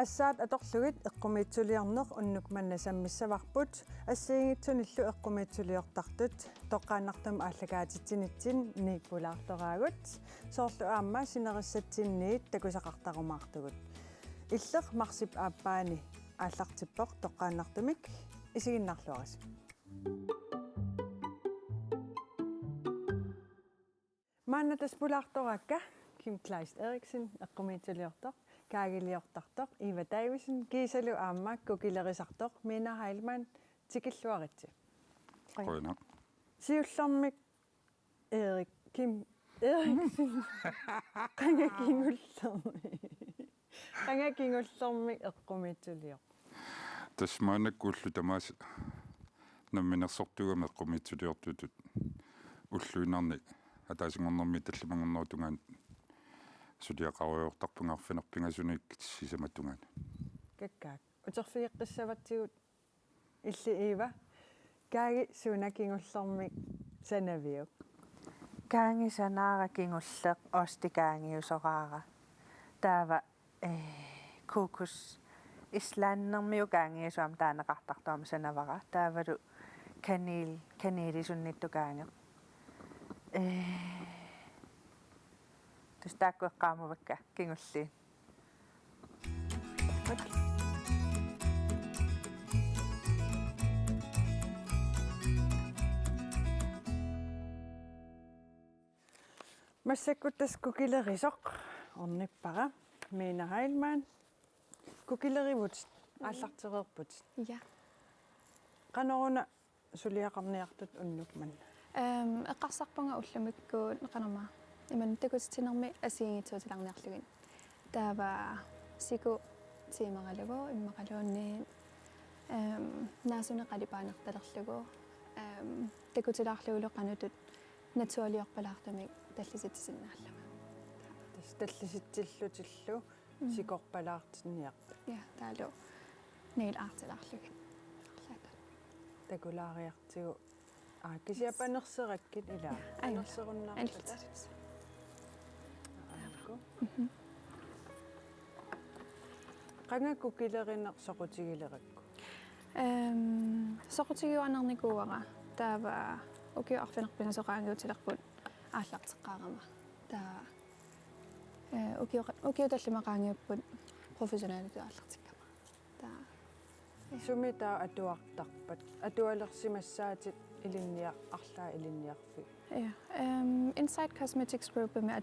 Assaat atorlugit eqqumiitsuliarneq unnuk mannasammissavarput assiingitsunillu eqqumiitsuliortartut toqqaannartum ааллагаатитсинитсин никпулаартараагут соорlu аама синерissatsinniит такусақартарумаартугут иллеқ марсип ааппаани ааллартиппоқ тоqqааннартумик исигиннарлуарис мааннатас пулаарторакка Kim Kleist Eriksen eqqumiitsuliortoq kaagiliortartoq Eva Davison kiisalu aamma kukilerisartoq Mina Heilmann tikilluaritsi Qona siullarmik Erik Kim Eriksen qangakingullermik eqqumiitsulior tasmaanakkuullu tamaas namminersortugam eqqumiitsuliortutut уллуинарни атаасингорнэрми таллимангорнуутунгаан сулиақаруйортарпунгарфинерпингасуник сисаматтунгаан каккаак утерфиеққиссаватсигут илли Eva кааги сунакингуллэрмик санавиук kaangi sanaara kingulleq ostikaangiusораара таава кукус ислааннэрмиу kaangiisuam таанеқартартуама санавара таавалу канилисуннитту kaangeq тустааккуэққаамувакка кингуллиин массаккуттас кукилерисоқ орниппара Mina Heilmann кукилеривут ааллартерерпут Ja. qanoruna сулиақарниартут уннукман эққарсарпунга уллумиккуут неқанерма иман такутсинерми асиингитсуутиларниарлугин таава сику тимагалаго иммақалуунни наасунеқалипаанерталерлугу такутилаарлугулу қанутут натуалиорпалаартумик таллиситсиннааллама таллиситсиллутиллу сикорпалаартинниарпа я таалу нейл артилаарлугин арлаата такулаариартигу кисиапанерсераккит ила анерсеруннаартата qangakku kilerinner soqutigilerikku соқутигиуанерникууара таава укиуарфинерпинасоқаангиутилерпут ааллартеққарама таа укиуталлимақаангиуппут профессионалиту ааллартиккама таа сумита атуартарпат атуалерсимассаатит илинниа арлаа илинниарфи ja Inside Cosmetics Group med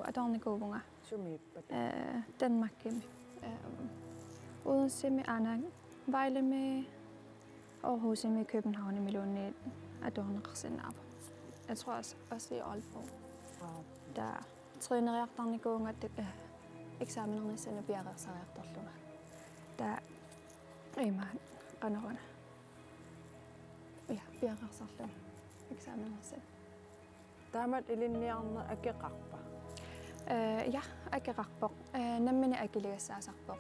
adornikuvunga сумииппат Danmarkimi Odense med Anna Vejle med Aarhus med København med Lundne adorniksinab jeg tror også i Aalborg der trænerreaktornikuvunga eksamenerne sende bjerresarreaktorlunga der man qanoruna ja bjerresarlunga eksamenerne sende taamat ilinniarner akeqarpa ja akeqarpoq nammini akiligassaasarpoq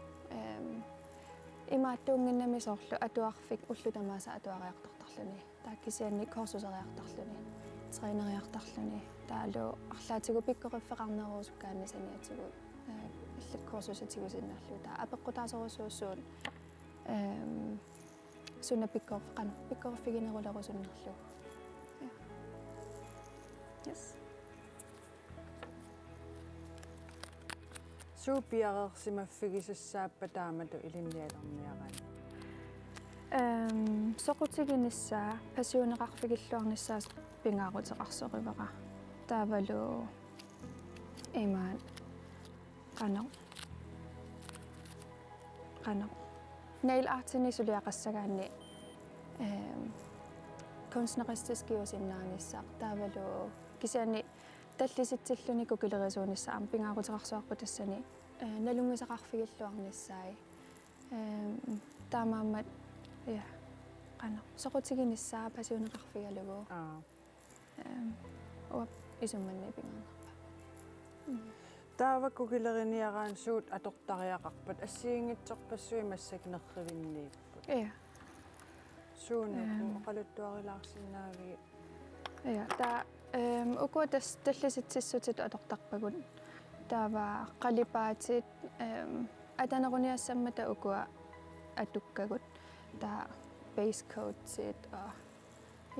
имааттуунгиннами соорлу атуарфик уллутамааса атуариартартарлуни тааккисианни коорсусериартарлуни трейнериартарлуни таалу арлаатигу пиккориффеқарнеруусуккаани саниатигу иллак коорсусатигусиннааллу таа апеққутаасорусууссуун суна пиккориффигинерулерусуннерлу yes суупиарерсимаффигисассааппа таамату илинниалерниарани соқутигинissaa пассионеқарфигиллуарниссаас пингаарутеқарсоривара таавалу эмаан qano nail artini suliaqassagaanni kunstneristisk giusinnaanissaq taavalu kisianni таллиситсиллуни кукилерисуунissaам пингаарутеқарсуарпу тассани налунгисақарфигиллуарнissaai таамааммат я qano соқутигинissaa пассионеқарфигалугу оп исумманни пингаарнарпа таава кукилерiniaraан суут атортариақарпат ассиингитсорпассуи массакнерривиннииппут я суунеқу оқалуттуарилаарсинааги я та ukkuutas tallisitsissutит атортарпагут таава қалипаатит атанерuniassamмата укуа атуккагут таа base coat sit og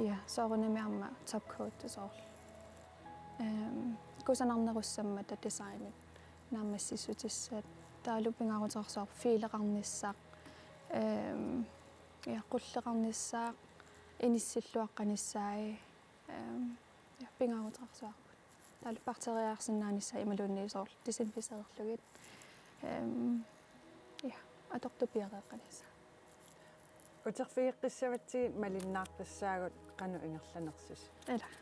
ja soorunimiarma top coat tasorl kusanarnerussammata designit naammassissutissat taalupingarutersoor fiileqarnissaaq ja qulleqarnissaaq inissilluaqqanissaai ja pingarutersoor taalupparteriaarsinnaanissa imalunniisoorl disinficeerlugit ja atortupiaqeqqanissa Uterfiiqqissavatti malinnaaqtassaagut qanu ingerlanersis. Eller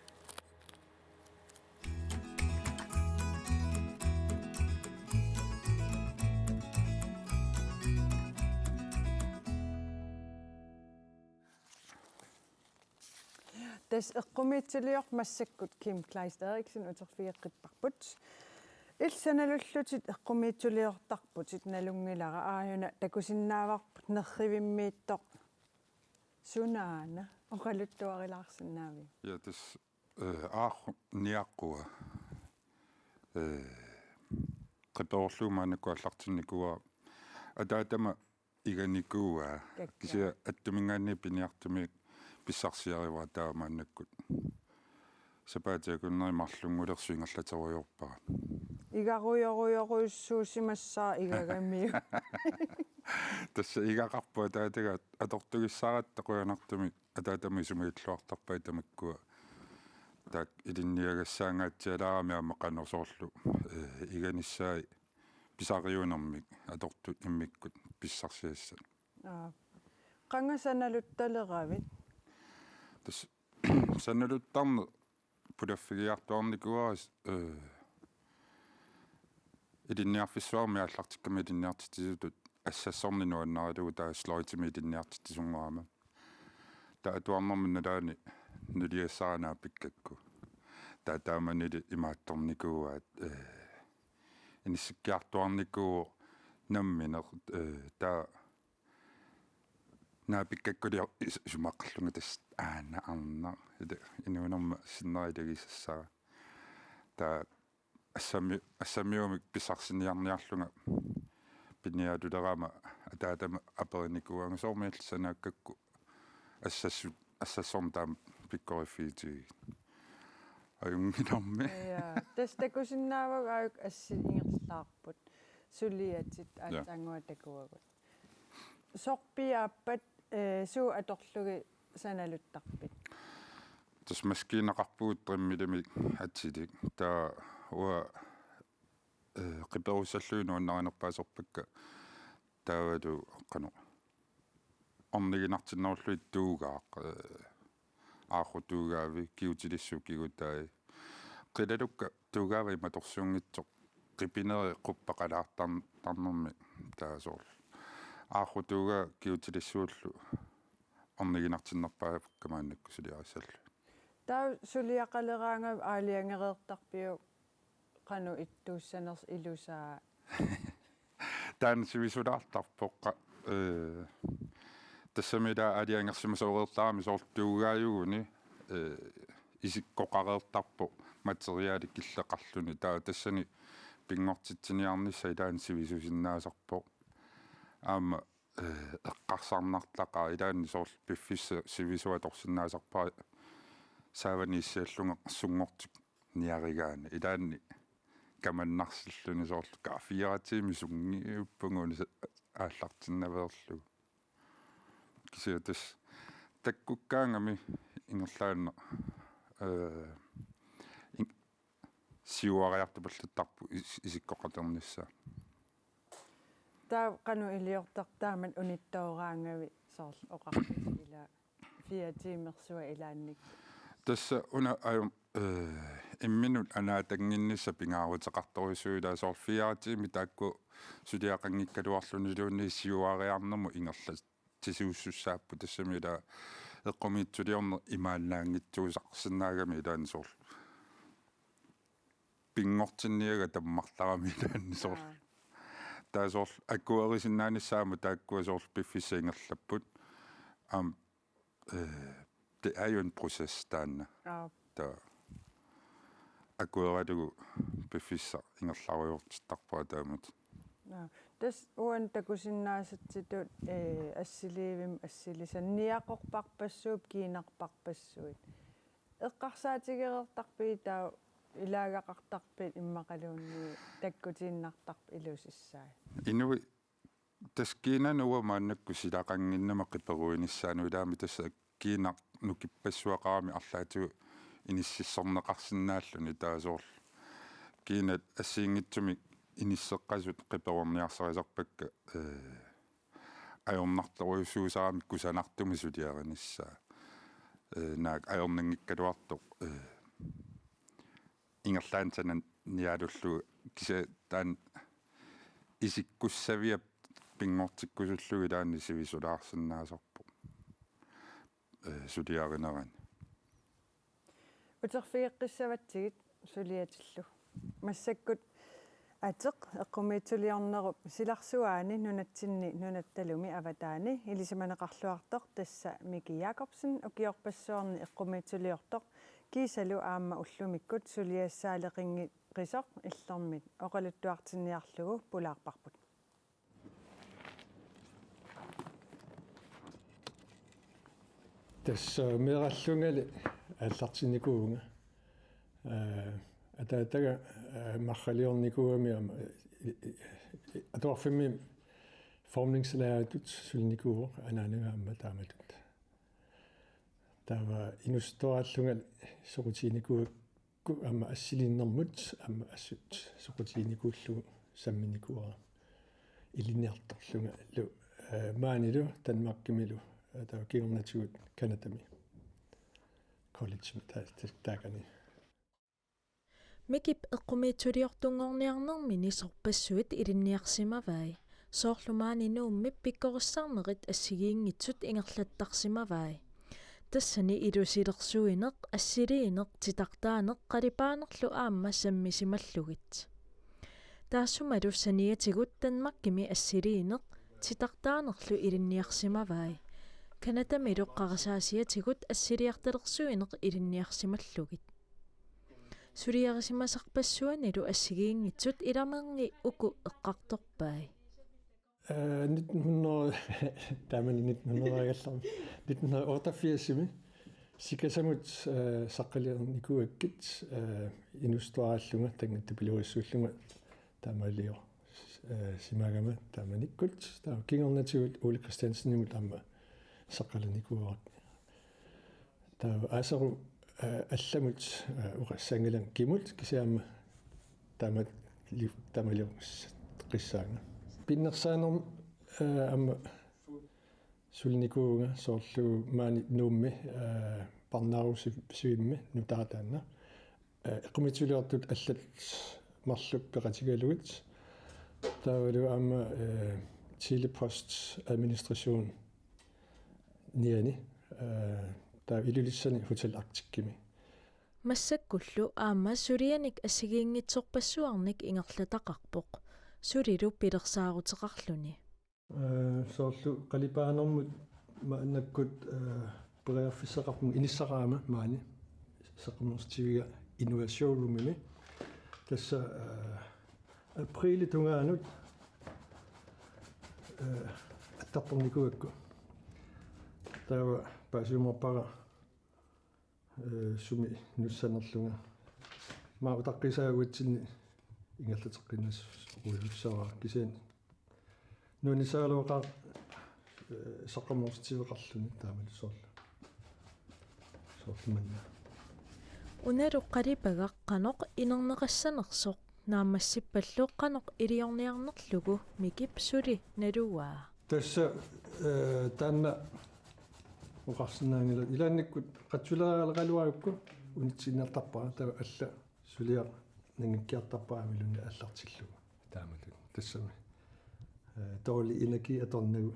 Tas eqqumiitsilior massakkut Kim Kleist Eriksen uterfiiqqipparput. Ilsanalullutit eqqumiitsuliortarputit nalungilara aajuna takusinnaavarput nerrivimmiittoq sunaana oqaluttuarilaarsinnaavi. Ja tas niaqqua qitorluumaanaku allartinnikua ataatama iganikuua kisia attumingaanni piniartumi pissarsiarivaa taamaannakkut sapaatiakunnerimарлунгулерсуингаллатеруйорпара Igaruyoruyoruissuusimassaa igagamiu. тасса игақарпуа таатага аторtugissaaratta quyanartumi атаатами сумииллуартарпай тамаккуа таак илинниагассаангаатсиалаарами аммақанерсоорлу иганиссаи писариунэрмик аторту иммиккут писсарсиассат Qangasanaluttaleraavit тас санналуттарне пулаффигиартуарникуарис илинниарфиссуарми аллартикками илинниартитисутут ассассорнинуаннарилугу тааслоитими илинниартитисунгуарама таатуарнэрми налаани нулиассаранаа пиккакку таатааманили имаатторникууаат иниссиккиартуарникуу намминер таа наапиккаккули сумаққарлунга тас аана арна инуунерма синнерилagissаа таа ассамиумик писарсиниарниарлунга пинниатулерама атаатама аперникуанга соормиаллсанааккакку ассассорм таам пиккориффиити аюнгинарми ja tas takusinnaavag aayuk assi ingerlaarput suliatit aatsanguatakuagut sorpiaappat suu atorlugi sanaluttarpit тас маскинеқарпугут триммилими атсилик таа уа қиперусаллуинуаннаринерпаасорпакка таавалу қано орнигинартиннерлуит туугаақ аахутуугаави киутилиссукигутаи қилалукка туугаава иматорсуунгитсоқ қипинери қуппақалаартарнерми таасоор аахутууга киутилиссууллу орнигинартиннерпаа камааннакку сулиарисаллу taa suliaqaleraangав аалиангереэртарпиу qanu ittuussaners ilusaa таан сивисулаартарпоққа тассамила алиангерсимасоорерлаарми соортуугааюгуни исиккоқареэртарпо материали киллеқарлуни таа тассани пингортитсиниарнisса илаан сивисусиннаасарпо аама эққарсарнарлақаа илаанни соорл пиффисса сивисуаторсиннаасарпаа сааванииссиаллунга сунгортик ниаригаани илаанни каманнарсиллуни соорл кафиаратими сунгиуппунгуни ааллартиннаверлу кисиатас таккуккаангами ингерлаанна сиуариартупаллаттарпу исиккоқатернisса taa qanu iliortartaaman unittauraangavi soorl oqarpis ila 4 tiimersua ilaannik тасса уна аю имминут анаатангиннисса пингааруутеқарторисуилаа соорл 4 тими таакку сулиақангиккалуарлуни луунни сиуариарнэрму ингерла тисиуссуссааппу тассамила эққумиитсулиорнер имаалнаангитсуусақсинаагами илаани соорл пингортинниага таммарларами илаани соорл таасоорл аккуэрисиннааниссаама тааккуа соорл пиффиссиингерлаппут ам det er jo en proces taanna ta akkueratugu pifissa ingerlaruyortittarpaa taamut тас уан такусиннаасатситут ассилиивим ассилисанниақорпарпассууп кинарпарпассуит эққарсаатигереэртарпи таа илаагақартарпит иммақалуунни таккутииннартарп илусиссаа инуи таскиинануа мааннакку силақангиннама қиперуиниссаану илаами тасса киинар нукиппассуақарами арлаатигу иниссиссорнеқарсинааллуни таасоор кинат ассиингитсуми иниссеққасут қиперуарниарсарисарпакка аёрнарторуйуссуусарами кусанартуми сулиариниссаа наак аёрнангиккалуартоқ ингерлаантанан ниалуллу киса таан исиккуссавиап пингортиккусуллуги таанни сивисулаарсинаасарпо сулиаринеран утерфигеққиссаватсигит сулиатиллу массаккут атеқ эққумиитсулиорнеруп силарсуаани нунатсинни аватаани илисаманеқарлуартоқ тасса Мики Якобсен укиорпассуарни эққумиитсулиортоқ кисалу аама уллумиккут сулиассаалеқингит қисоқ иллэрмит оқалуттуартинниарлугу пулаарпарпут тасса мераллунгали аллартинникуунга атаатага мархалиорникуамиама атуарфимми формningslæretut сулникууо анаангаамма тааматут тава инустоаллунгал сокутиникуакку амма ассилиннэрмут амма ассут сокутиникууллугу самминикуара илинниарторлунга лу маанилу танмаккимилу тава кигернатигут канатами колледж таакани Mikip eqqumiitsuliortunngorniarnermi nisorpassuit ilinniarsimavai soorlumaani nuummi pikkorissarnerit assigiingitsut ingerlattarsimavai tassani ilusilersuineq assiliineq titartaaneq qalipaanerlu aamma sammisimmallugit taassumalu saniatigut tanmakkimi assiliineq titartaanerlu ilinniarsimavai kanatamilu qarasaasiatigut assiliartalersuineq ilinniarsimallugit сулиарисимасарпассуаниlu ассигиингитсут иламерни уку эққарторпай 1900 тамани 1988 сикасамут саққалиерникуаккит инустуааллунга тангатта пилуиссууллунга таамаалио симагама тааманиккут таа кингернатигут Ole Christiansenimut амма саққаланикуарат таа асару алламут уқассангилан кимут кисаама тамат тамалиус қиссаанга пиннерсаанерм амма сулникуунга соорлу маани нуумми парнааруси суимми нутаатаанна эққумитсулиортут аллат марлук пеқатигалугит таавалу амма Chilepost administration ниани таа илулиссани хотел арктиккими массаккуллу аама сулианик ассигиингитсорпассуарник ингерлатақарпоқ сулилу пилерсаарутеқарлуни соорлу қалипаанермут мааннаккут преаффисеқарпун иниссараама маани сеқумерстивига инновационрумими тасса априли тунгаанут аттарторникуакку тава пасуморпара суми нуссанерлунга маа утаққисаагуутсинни ингерлатеққиннас уйуссаваа кисаан нунисаалуоқаа саққаморстивеқарлуни таамал соорлуманна уналу қалипагаққаноқ инернеқассанерсоқ наамассиппаллуоққаноқ илиорниарнерлугу микип сули налуаа тасса таанна уқарсинаангила илаанниккут қатсулераалеқалуаагукку унитсиннартарпаа таа алла сулиа нангиккиартарпаамилунни аллартиллугу таамалу тассами дорли энерги аторнагу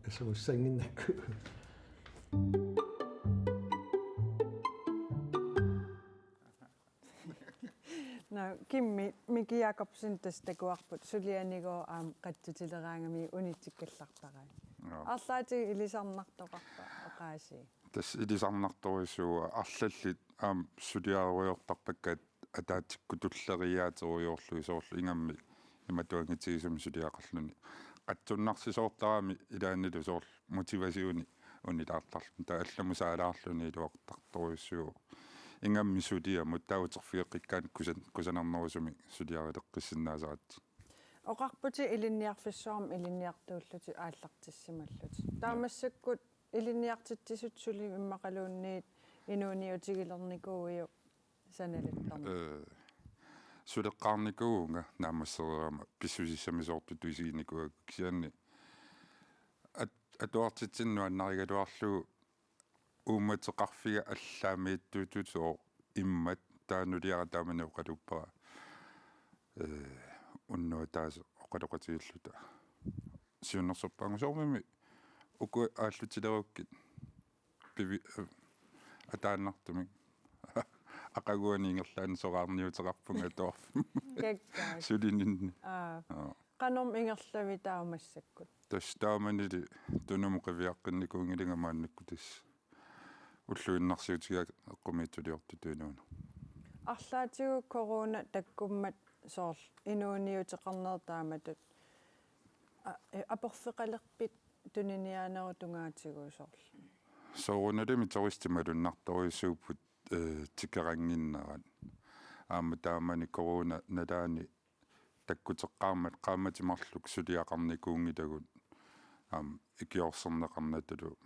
асеруссангиннакку на кимми Мики Якобсен тастакуарпут сулианигоо аам qattutileраангами унитиккаллартараа арлаати илисарнартоқарпа оқааси тас илисарнарторисуа арлаллит аам сулиаруйортарпаккаат атаатикку туллериаатеруйоорлу соорлу ингамми иматуангитсигисум сулиақарлуни qatsunnarsisoortarami ilaannilu soor motivasiuni unitaartarlu ta alламусаалаарлуни илуартарторуссуу ингамми сулиамут таутерфиэққиккаан кусанарнерусуми сулиарилеққиссиннаасаратти оқарпути илинниарфиссуарм илинниартууллути ааллартиссималлути таамассаккут илинниартиттисут сули иммақалуунниит инууниутигилерникууиу саналиттарма сулеққарникуунга наамассериама писсусиссамисоорту туисигиникуа кисианни атуартитсиннуаннаригалуарлу ууматеқарфига аллаамииттуутутоо иммат таанулиара таамани оқалуппара уннуа таас оқалоқатигиллута сиуннерсорпаангу соормими уку ааллутилеруккит пиви атааннартумик акагуанингерлаан сораарниутеқарпунга тоорф кеккаа сулининни каном ингерлави таамассаккут тастааманили тунумуқивиаққинникуунгилингамаанникку тас уллуиннарсиутига эққумииттулиорту туунууна арлаатигу корона таккуммат соор инууниутеқарнер тааматут апорфеқалерпит туниниаанеру тунгаатигу соорлу сооруналими туристималуннарторуйссууппут тикерангиннерат аама таамани корона налаани таккутеққармат qaammatимарлук сулиақарникуунгилагут икиорсернеқарнатулу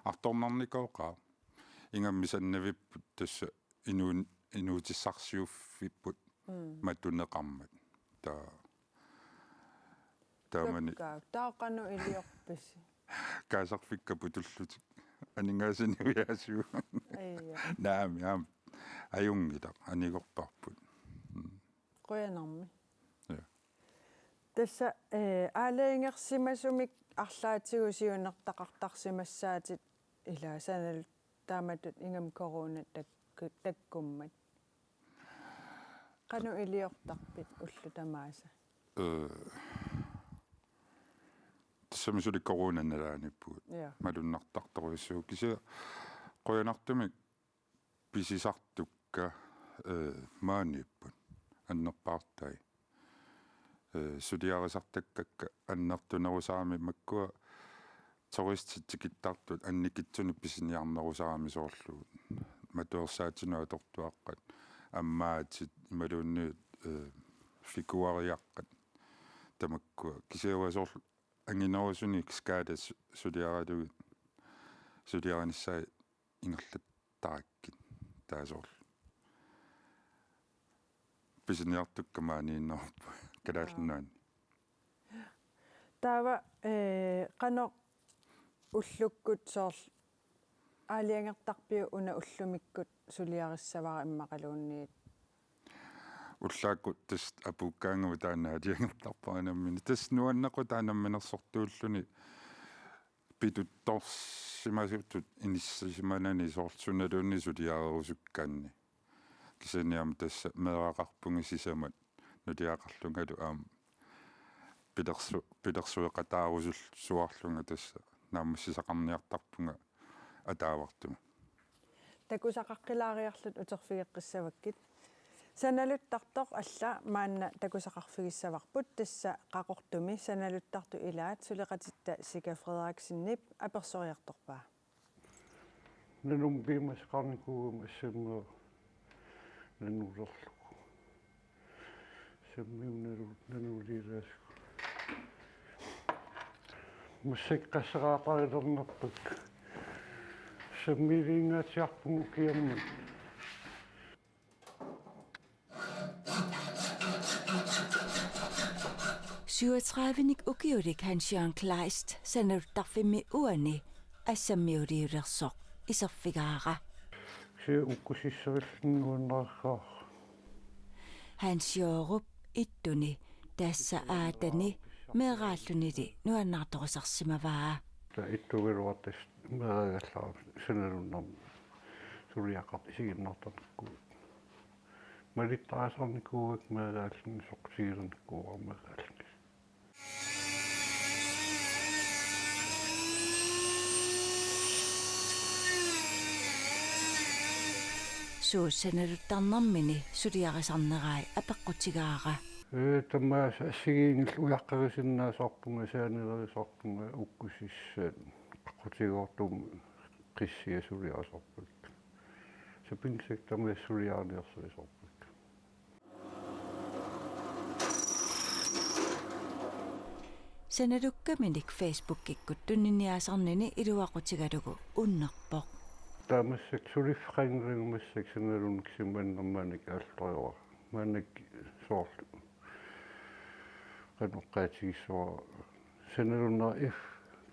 арторнарникооқаа ингаммисаннавиппут тасса инуутиссарсиуффиппут матунеқармат таамани таақану илиорписси каасарфикка путуллутик анингаасиниуяасуу наами аюнгила анигорпарпут qoyanarmi тасса аалаингерсимасумик арлаатигу сиунертақартарсимассаатит илаасаналу тааматут ингам корона таккуммат кану илиортарпит уллу тамааса тассамисули корона налааниппут малуннартарторуйссуу кися qoyanartumik писисартукка мааниппут аннерпаартай сулиарисартаккакка аннертунерусаами маккуа туриститтикиттартут анникитсуни писиниарнерусаами соорлуут матуерсаатинуа тортуаққат аммаатит ималуунни фикуариаққат тамаккуа кисиуасоор ангинерусуник скаадас сулиаралугит сулиараниссаа ингерлаттараккит таасоор писиниартуккамаанииннерпу калааллунаани таава қано уллуккут соор аалиангертарпиу уна уллумиккут сулиариссавара иммақалуунниит уллаакку тас апуккаангу таанаалиангертарпаанаммини тас нуаннеқу таанамминерсортууллуни питутторсимасуттут иниссисиманани соорсуналуунни сулиаарерусуккаанни кисаниам тасса мераақарпунги сисамат нулиақарлунгалу аама пилерсуеқатаарусул суарлунга тасса наамассисақарниартарпунга атаавартума такусақаққилаариарлут утерфигеққиссаваккит саналуттартоқ алла маанна такусақарфигиссаварпут тасса қақортуми саналуттарту илаат сулеқатитта сика Фредериксиннип аперсориарторпаа нанум бимасқарникуугум ассаммаа нануулерлу саммиунналу нанулилааску мусеққассераатарилернерпак саммилингаатиарпугу киамма Syvogtredivenik ukiulik Hans-Jørgen Kleist sanaluttarfimmi uani assammiuliulersoq iserfigaara se ukkusisserillunnuannarraa Hans-Jørup ittuni tassa aatani meeraallunili nuannartorusarsimavaa ta ittuviluatis meeragallaa sanalunnar suliaqart isiginnertarnikku malittaasarnikuuak meeraalluni soqsigilernikkuuarmeeraalluni suussanaluttarnermini suliarisarnerai apeqqutigaara Tämä assigiingil ujaqqarisinnaasarpunga saanilerisorpunga ukkusissaat qutigoortum qissiasuliasarput sapinksik tamiassuliaaniarsuisorput Sanadukaminik Facebook-ikkut tunniniaasarnini iluaqutigalugu unnerpoq. Tamassak sulifqaangriumassak sanalunkisimmannermaanik aaltoriora maanak soorlu qanoqqaatigissuara sanalunner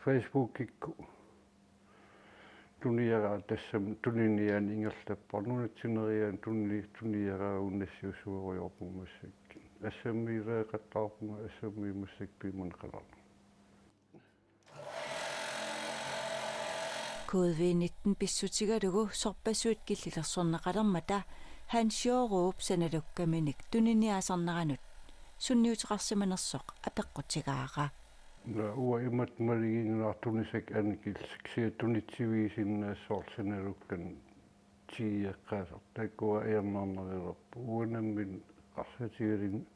Facebook-ikku tuniaraa tassam tuniniaan ingerlapparnunatsineriaan tuniaraa unnassiussuoriorpumassak ассаммилеэқаттаарпунга ассаммиимассак пиманеқаларна Covid-19 pissutigalugu sorpassuut killilерсорнеқалермата хансиорууп саналуккаминик тунинниасарнаранут сунниутеқарсиманерсоқ апеққутигаара уа имат малигингнаартунисак анкилсик сиатунитсивиисиннаассоорсиналуккан тиеққаасар таккуа аернаарнерилерпу уанаммин арсатигалин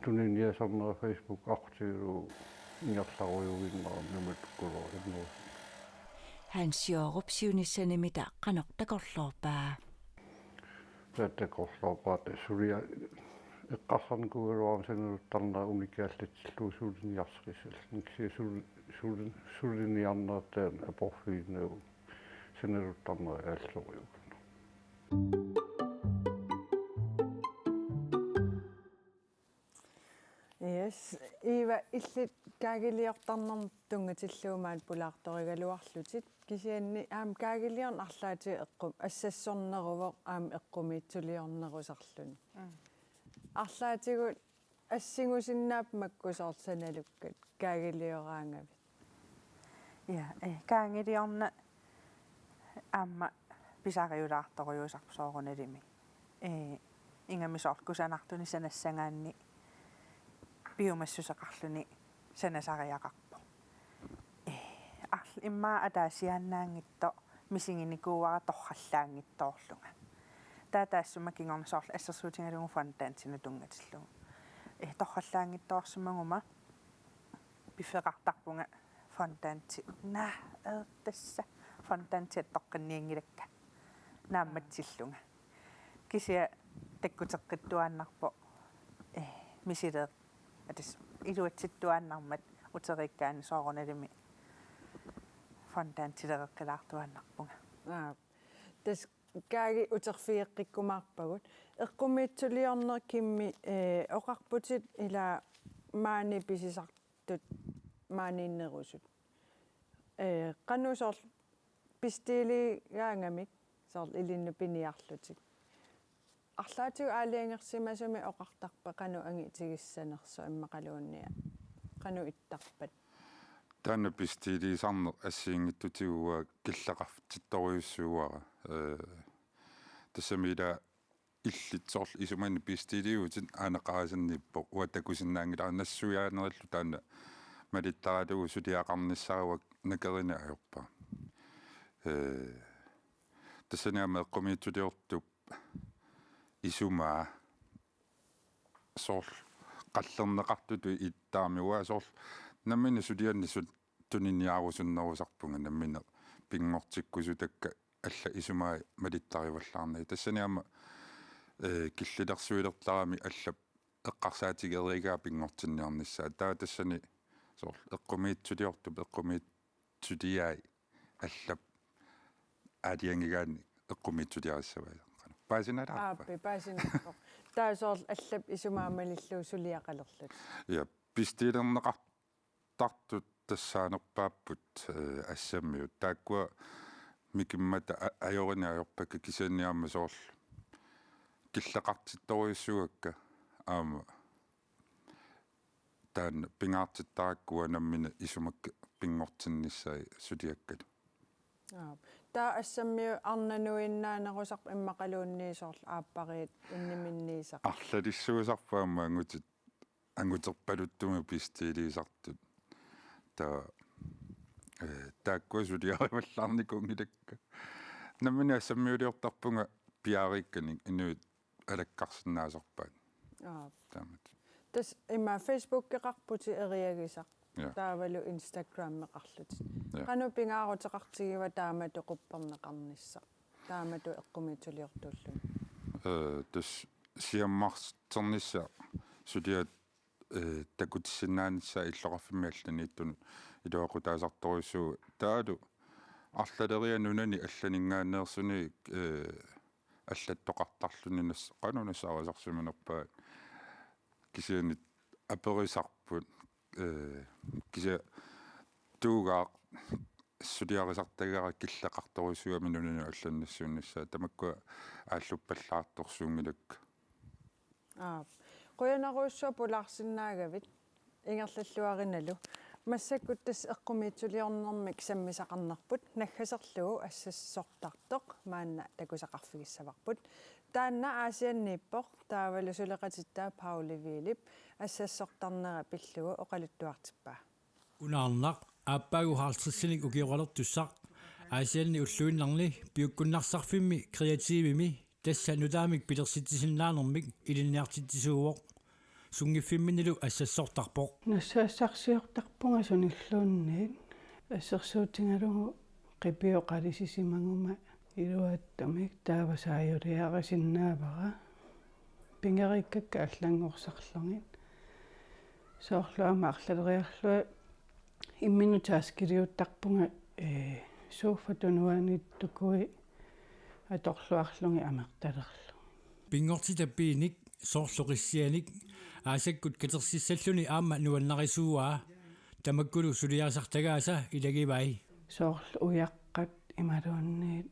тунинниасарнера Facebook артигилу ингерларуйугиннера наматккулоо хансиоруп сиуниссанимита қанеқ такорлуорпаа такорлуорпаат сулиа эққарсарникугалуарам санулуттарнера уникааллатсиллуу суулиниарсерисал никси суулиниарнертаан апорфииннау санулуттарнера ааллориуг Yes, Eva illit kaagiliortarnarm tungatilluumaat pulaartorigaluarlutit kisianni aam kaagiliorn arlaati eqqum assassorneruvoq aam eqqumiitsuliornerusarluni. Arlaatigu assigusinnaap makkusoorsanalukkat kaagilioraangavit. Ja, kaangiliorna aamma pisariulaartoriusarpusoorunalimi. Ingamisorkusanartuni sanassangaanni biomassuseqarluni sanasariaqarpo imma ataasiannaangitto misinginikuuara torrallaangittoorlunga taataassuma kingornasoorla assersuutingalugu fontaantina tungatillugu torrallaangittoorsimaguma pifeqartarpunga fontaanti naa tassa fontaanti toqqinniingilakka naammatillunga kisia takkuteqqittuaannarpo misileeq atas iluatsittuaannarmat uteriikkaani soorunalimi fontaantilereqqilaartuannarpunga Tas kaagi uterfiiqqikkumaarpagut eqqumiitsuliorner kimmi oqarputit ila maani pisisartut maaniinnerusut qanusoorl pistiiligaangamik soorl ilinnu piniarlutik арлаатигу аалиангерсимасуми оқартарпа қану ангитигиссанерсо иммақалуунниа қану иттарпат таана пистилисарнер ассиингиттутигуа киллақарф титториуссууара тассамила иллитсоорл исумани пистилиутит аанеқарасинниппо уатакусиннаангила нассуяанериллу таана малиттаратугу сулиақарниссаруак накерина аёрпа тассаниама эққумиитсулиортуп исумаа сорл қаллернеқартуту иттаамиуа сорл наммина сулианнисут тунинниарусуннерусарпунга наммина пингортиккусу такка алла исумаа малиттариваллаарнаа тассаниама киллилерсуилерларами алла эққарсаатигеригаа пингортинниарниссаа таа тассани сорл эққумиитсулиортуп эққумиитсулиаи алла аадиангигаани эққумиитсулиариссаваа паасиналаарпа паасиналаарпа таасоорл аллап исумаамалиллуу сулиақалерлут я пистилернеқартартут тассаанерпааппут ассаммиут тааккуа микиммата аёриниаёрпакка кисаанниаама соорл киллеқартитториуссуакка аама таан пингаартиттараккуа наммина исумакка пингортинниссаа сулиаккат таа ассаммиу арнануиннаанерусарп иммақалуунниисоорл ааппариит инниминниисақ арлалиссуусарпаама ангутерпалуттуми пистилисартут таа тааккуа сулиариваллаарникунгилакка наммина ассаммиулиортарпунга пиарикканик инуит алаккарсинаасарпаат таамат тас има Facebook-кеқарпути эриагисақ Ja. таавалу Instagram-меқарлут Ja. кану пингаарутеқартигива таамату қуппернеқарниссақ таамату эққумитсулиортууллун тас сиаммартернисса сулиат такутсинааниса иллоқарфимиаллани иттун илуақутаасарторюссуу таалу арлалерианунани алланингаанеерсуни аллаттоқартарлунинас қанунасаавасарсуманерпаат кисианит аперисарпут кися туugaa сулиарисартагаара киллақарторюссуами нунани алланнассууннссаа тамаккуа ааллуппаллаарторсуунгилак қуянаруссуа пулаарсинаагавит ингерллуариналу массаккут тас эққумиитсулиорнэрмик саммисақарнерпут наггасерлугу ассассортартоқ маанна такусақарфигиссаварпут таанна аасианнииппоқ таавалу сулеқатиттаа Паули Вилип ассассортарнера пиллугу оқалуттуартиппаа унаарнақ ааппаагу хаалтрissиник укиоралертуссақ аасианни уллуиннарни пиуккуннарсарфимми креативими тасса нутаамик пилерситисиннаанермик илинниартитсууоқ сунгиффимминилу ассассортарпоқ нассаассарсиортарпунга суниллуунниит ассерсуутингалугу қипиоқалисисимангума илуаттамик таавасааюлиарисиннаавара пингериккакка аллангорсарлугит соорлуама арлалериарлуа имминутааскилиуттарпунга сууффатунуаниттукуи аторлуарлуги амерталерлу пингортитаппииник соорлоқиссианик аасаккут катерсиссаллуни аама нуаннарисууаа тамаккулу сулиаасартагааса илагивай соорлу уяққат ималуанниит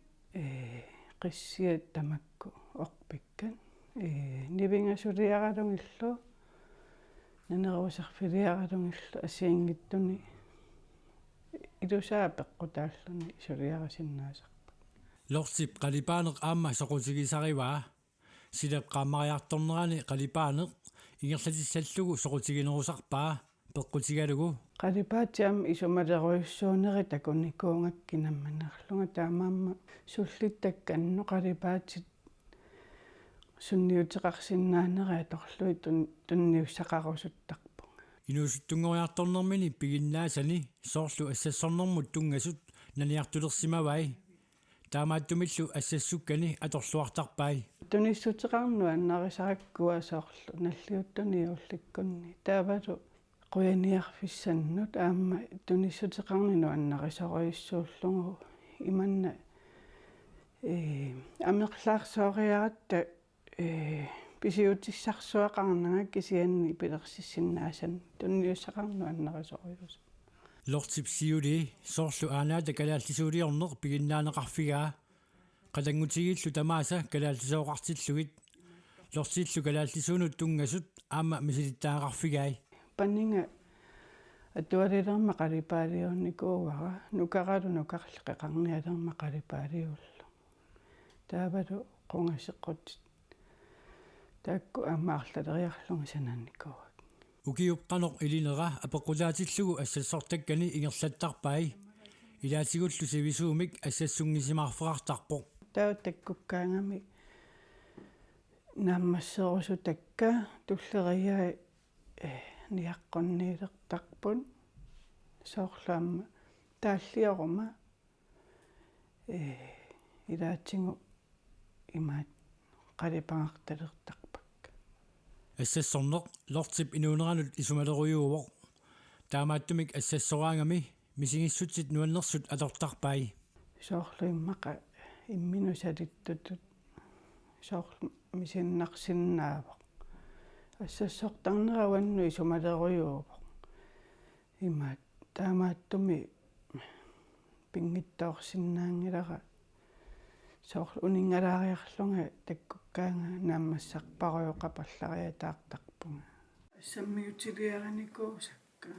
қиссиат тамакку орпиккан нивингасулиаралунгиллу нанерусарфилиаралунгиллу асиингиттуни илусаа пеққутааллуни сулиарасиннаасарпа лортип қалипаанеқ аама соқутигисариваа силеққаамариарторнерани қалипаанеқ ингерлатиссаллугу соқутигинерусарпаа пеққутигалугу қалипаатиам исумалеруйуссуунери такуникуунгаккинамманерлунга таамаама суллиттакканно қалипаатит сунниутеқарсиннаанери аторлуи тунниуссақарусуттарпу инуусуттунгориарторнермини пигиннаасани соорлу ассассорнэрмут тунгасут наниартулерсимавай таамааттумиллу ассассуккани аторлуартарпай туниссутеқарну аннарисараккуа соорлу наллиуттуни улликкунни таавалу қуяниарфиссаннут аама туниссутеқарнину аннарисоруйуссууллугу иманна амеқлаарсоориаратта писиутиссарсуақарнага кисианни пилерсиссиннаасан тунниуссақарну аннарисоруйус лортипсиули соорлу аанаата калааллисуулиорнеқ пигиннаанеқарфигаа қалангутигиллу тамааса калааллисооқартиллугит лортииллу калааллисуунут тунгасут аама мисилиттаагаарфигай паннинга атуалилерма қалипаалиунникуувара нукаралу нукарлеқеқарниалерма қалипаалиуллу таавалу қунгасеққутит таакку аамаарлалериарлунга санаанникуува укиупқанеқ илинера апеққулаатиллугу ассассортаккани ингерлаттарпай илаатигуллу сивисуумик ассассунгисимаарфеқартарпоқ таа таккуккаангами нааммассерусу такка туллериаа ниаққонниилертарпун соорлаама тааллиорума илаатингу имаат қалипангарталертарпак ассассорнеқ лортип инуунеранут исумалеруйуувоқ таамааттумик ассассораангами мисигиссутсит нуаннерсут атортарпай соорлуиммақа имминусалиттутут соорлу мисиннарсиннаавоқ ассассортарнераванну исумалеруйуувоқ имаат таамааттуми пингиттаорсиннаангилара соорлу унингалаариарлунга таккуккаанга нааммассарпаруйоқапаллариатаартарпунга ассаммиутилиараникуусакка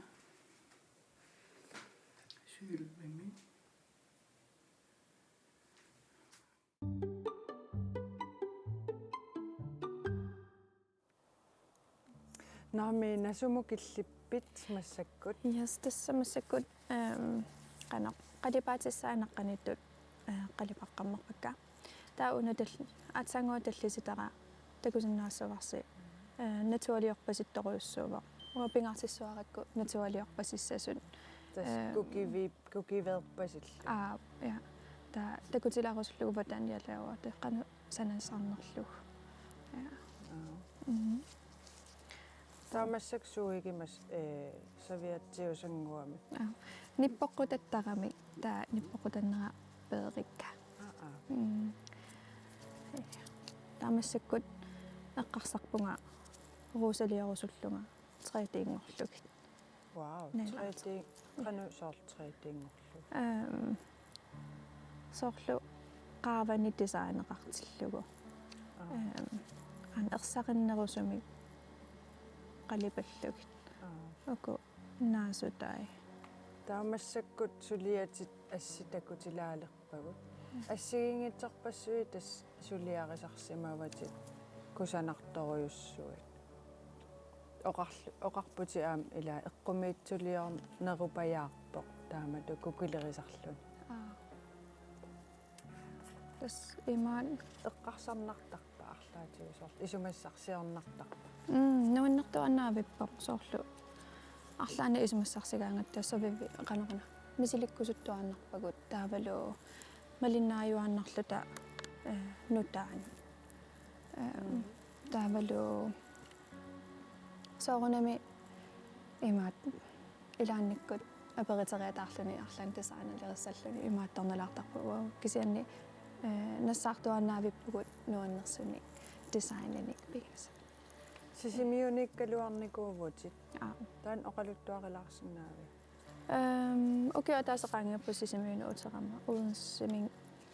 сюлвими наами насумукиллиппит массаккут Yes, тассамассаккут qanaq qalipaatissaanaqanittut qalipaqқаммерпакка таа унаталли атсангуа таллиситара такусиннаассаварси натуалиорпаситторуйуссуува уапингаартиссуаракку натуалиорпасиссасут кукиверпасилла ja такутилаарусуллугу патаан ялаава теққану санаасаарнерлугу ja таамассаксууигимас савиатсиусангуами ниппоққутаттарами таа ниппоққутаннера пеерикка таамассаккут эққарсарпунга руусалиорусуллунга триатиингорлугит вау триати кану соорлтриатиингорлу соорлу qaavani дизайнеқартиллугу ан ерсақиннерусуми қалипаллугит оку наасутай таамассаккут сулиатит асситакутилаалерпагут ассигингитсарпассуи тас сулиарисарсимаватит кусанарторуйуссуит оқарпути аам ила эққумиитсулиорнерупаяарпоқ таамату кукилерисарлун тас имаан эққарсарнартарпа арлаатигусоор исумассарсиорнартарпа нуаннэртуаннаавиппоқ соорлу арлаана исумассарсигаангаттаа совиви канерна мисиликкусуттуааннарпагут таавалу малиннааюааннарлута нутаан таавалу соорунами имаат илаанниккут аперитериатаарлуни арлаан дизайнерисаллуни имаатторналаартарпугу кисианни нассаартуаннаавиппугут нуаннерсуни дизайненик бигас сисимиуниккалуарникуувутит таан оқалуттуарилаарсинаави окей атаасеқаангиаппу сисимиуни утерама уунсимин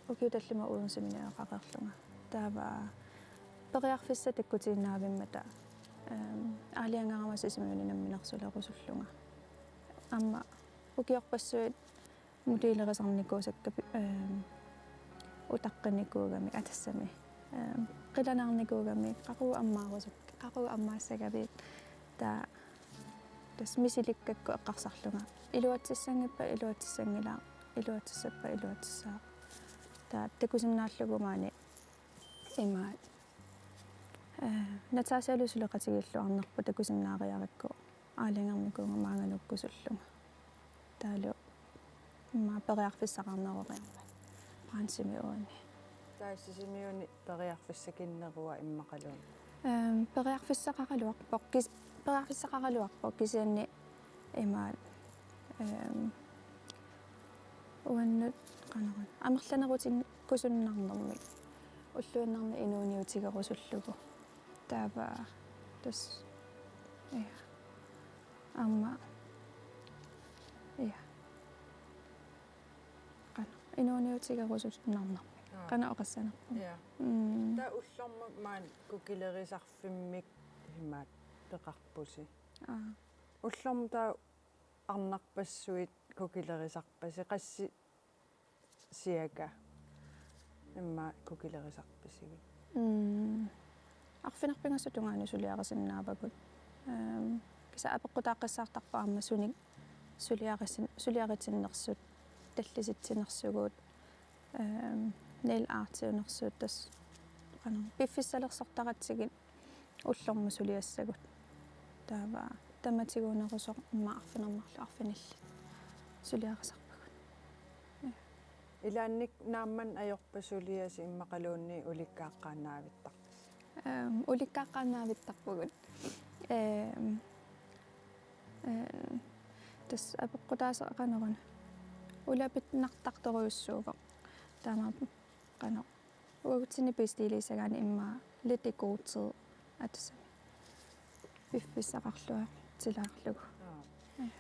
окей таллима уунсиминеэқақерлунга таава периарфисса таккутииннаавиммата аалиангарама сисимиуни намминерсулерусуллунга амма окиорпассуит мутилерисарникуусакка утаққиникуугами атассами қиланаарникуугами қақу аммаассагавит таа тас мисиликкакку эққарсарлунга илуатсиссангиппа илуатсиссангилаа илуатсиссаппа илуатсисаа таа такусиннааллугумаани имаат натаасиалусулеқатигиллуарнерпу такусиннаариаракку аалингерникуунга маангануккусуллунга таалу ма периарфиссақарнеруриарма паансимиуани таасисимиуни периарфиссакиннеруа иммақалуун периарфиссақаралуарпоқ периарфиссақаралуарпоқ кисианни имаат уаннут канаран амерланерутин кусуннарнэрмик уллуиннарни инууниутигерусуллугу таава тас амма кана инууниутигерусулнарнэрмик кана оқассанерпу таа уллормак маан кукилерисарфиммик имаат пеқарпуси уллорм таа арнарпассуит кукилерисарпаси қасси сиака имма кукилерисарпасиги арфинарпингассутунгаани сулиарисиннаавагут киса апеққутааққиссаартарпа аама суник сулиаритиннерсут таллиситсинерсугуут нел аартиунерсуут тас qana пиффиссалерсартаратсигит уллорму сулиассагут таава таматигуунерусоқ имма арфинермарлу арфиналли сулиарисарпагут илаанник наамман аёрпасулиаси иммақалуунни уликкааққаанаавиттар уликкааққаанаавиттарпугут тас апеққутаасеқанерун улапит нартарторуйуссуувоқ таама qana уагутсини пистилисагаани имма литикуутсер атсами пиффиссақарлуа тилаарлугу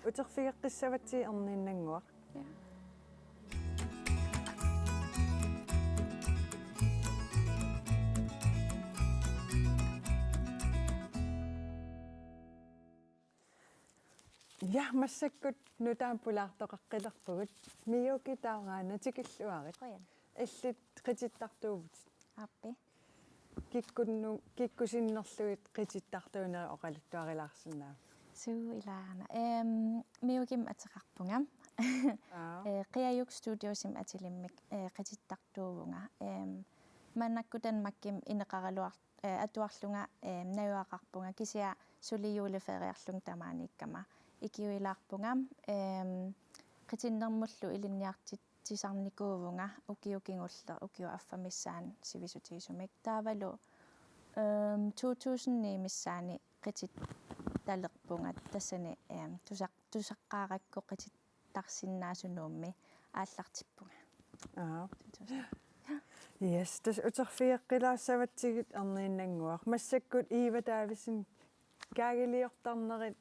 утерфигеққиссаватси ерниннангуа ja массаккут нутааппулаартоқаққилерпугут миуки таараана тикиллуарит аллит қититтартуувут аппи киккусиннерлуит қититтартуунери оқалуттуарилаарсинаа суу илаана миуким атеқарпунгам qiayuk studiosим атилиммик қититтартуувунга маннаккутанмакким инеқаралуар атуарлунга наюақарпунга кисиа сулиюулефериарлун тамааниккама икиуилаарпунгам qitinnермуллу илинниартит тисарникуувунга укиукингулле укиу аффамиссаан сивисутигисумик таавалу 2000 миссаани qiti талерпунга тассани тусаққааракку qiti тарсиннаасунуумми ааллартиппунга Yes, das uterfiiqqilaassavatigit erniinnanguaq massakкут Eva Davidsen kaagiliortarnerit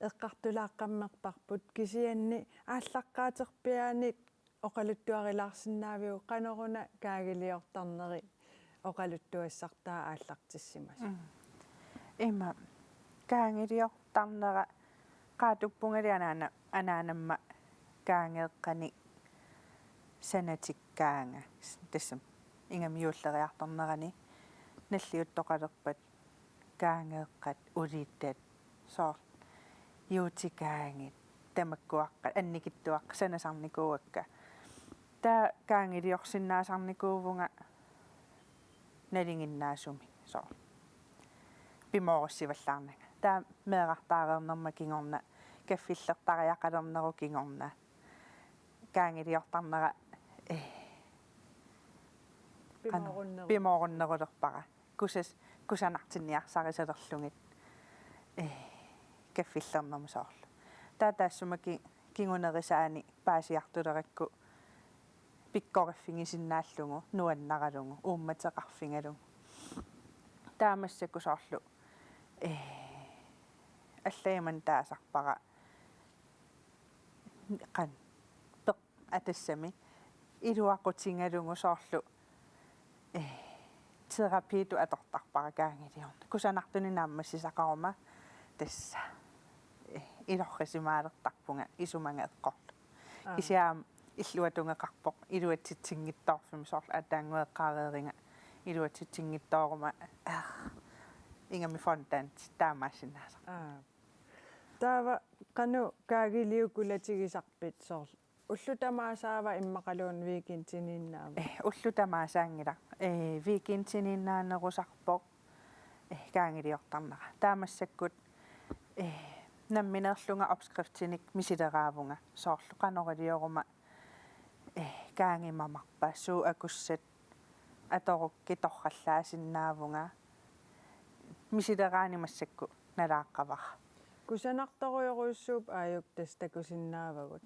eqqartulaaqammerparput kisianni ааllaqqaaterpiaanit oqaluttuarilaarsinnaaviu qanoruna kaagiliortarneri oqaluttuassartaa aallartissimas Emma kaangiliortarnera qaatuppungali anaanamma kaangeeqqani sanatikkaanga tassam ingamiulleriartarnerani nalliuttoqalerpat kaangeeqqat uliittat soor yuutikaangit tamakkuaqqat annikittuaq sanasarnikuuakka taa kaangiliorsinnaasarnikuuvunga nalinginnaasumi soor pimoorussivallaarnaga taa meeqartaareernerma kingorna kaffillertariaqalerneru kingorna kaangiliortarnera pimorunnerulerpara kusanartinniarsarisaalerlungit kaffillernerma soorlu taataassumaki kingunerisaani paasiartulerakku pikkoriffingisinnaallungu nuannaralungu uummateqarfingalungu taamassaku soorlu аллаиман таасарпара qan peq atassami iluaqutinngalungu soorlu terapiitu atortarpara kaangiliorna kusanartuni naammassisaqaruma tassa ilorrisimaalertarpunga isumanga eqqorlu isiaam illuatungeqarpoq iluatsitsinngittoorfimi soorlu ataangueqqaareeringa iluatsitsinngittooruma ingami fontant taamaassinnaasa taava qanu kaagiliukulatigisarpit soorlu ullutamaasaawa immaqaluun viikintiniinnaava ullutamaasаангила viikintiniinnaanерусарпоq kaangiliortarnera taamassakкут намминерлунга opskriftinik misileraavunga soorlu qanorilioruma kaangimamарпа суу акуссат аторукки торраллаасиннаавунга misileraanimassakku nalaaqqavara kusanartoruyoruussuup aayuk tastakusinnaavagut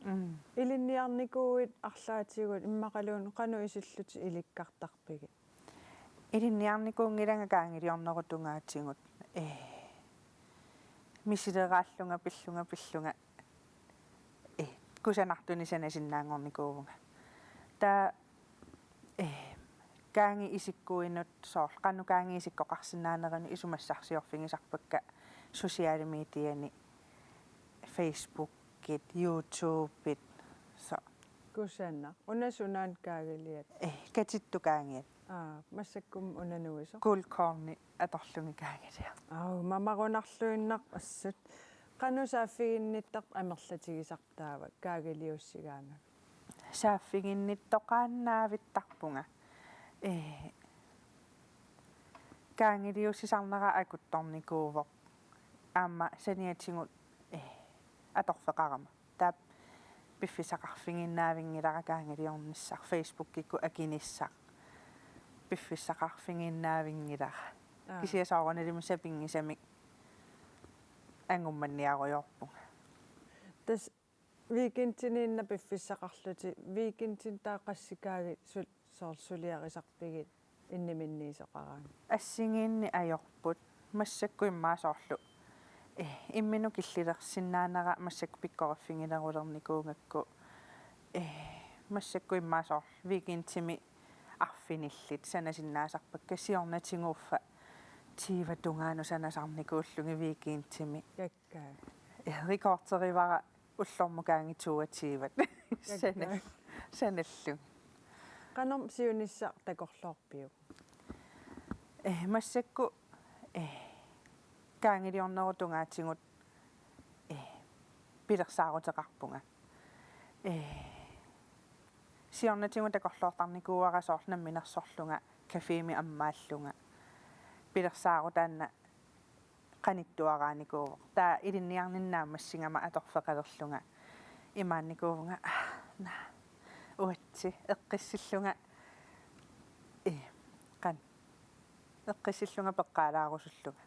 ilinniarnikuuit arlaatigut immaqaluun qanu isilluti ilikkartarpigi ilinniarnikuungilanga kaangiliornerutungaatigut misileraallunga pillunga kusanartuni sanasinnaangornikuuvunga taa kaangi isikkuinut soorl qannu kaangi isikkoqarsinnaanerani isumassarsiorfingisarpakka sosiaalimediani Facebookit YouTubeit so kusanna unasunaan kaagiliat katittu kaangiat massakkum unanuiso kulkorni atorlungi kaangilia mamarunarluinnaq assut qanu saaffiginnittaq amerlatigisartaava kaagiliussigaanga saaffiginnittoqaannaavittarpunga kaangiliussisarnera akuttornikuuvoq aamma saniatingut atorfeqarama taap piffisaqarfinginnaavingilara kaangiliornissar Facebookikku akinissaq piffissaqarfinginnaavingilara kisiasoorunalimu sapingisamik angummanniaruyorpunga tas viikintiniinna piffissaqarluti viikintin taaqassikaagi soorsuliarisarpigit inniminniisoqaraan assingiinni ajorput massakkuimmaasoorlu imminu killilersinnaanera massakku pikkoriffingilerulernikungakku massakkuimmaasoorlu viikintimi arfinillit sanasinnaasarpakka siornatinguuffa tiivatungaanu sanasarnikuullungi viikintimi kakkaa rikorterivara ullormukaangituatiivat sanallu qanorm siunissaq takorlorpiu massakku kaangiliornerutungaatigut pilersaaruteqarpunga siornatigu takorloortarnikuuarasoornamminersorlunga кафееми аммааллунга пилерсаарутаанна qanittuaraanikuuvoq taa ilinniarninnaammassingama atorfeqalerlunga imaannikuuvunga na uatsi eqqissillunga qan eqqissillunga peqqaalaarusulluga